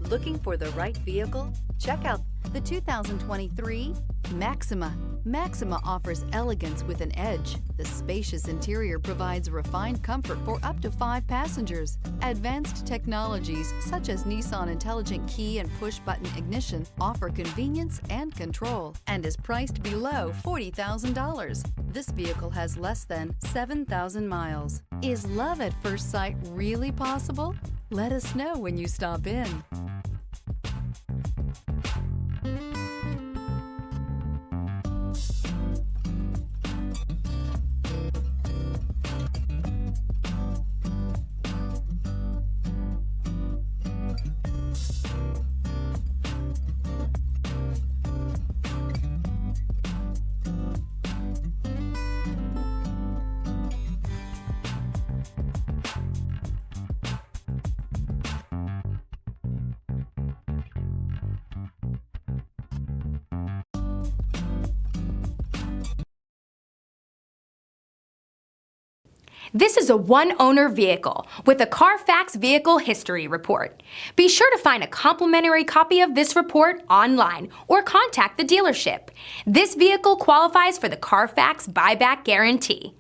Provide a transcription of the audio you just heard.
Looking for the right vehicle? Check out the 2023 Maxima. Maxima offers elegance with an edge. The spacious interior provides refined comfort for up to 5 passengers. Advanced technologies such as Nissan Intelligent Key and push-button ignition offer convenience and control and is priced below $40,000. This vehicle has less than 7,000 miles. Is love at first sight really possible? Let us know when you stop in. This is a one-owner vehicle with a Carfax Vehicle History Report. Be sure to find a complimentary copy of this report online or contact the dealership. This vehicle qualifies for the Carfax Buyback Guarantee.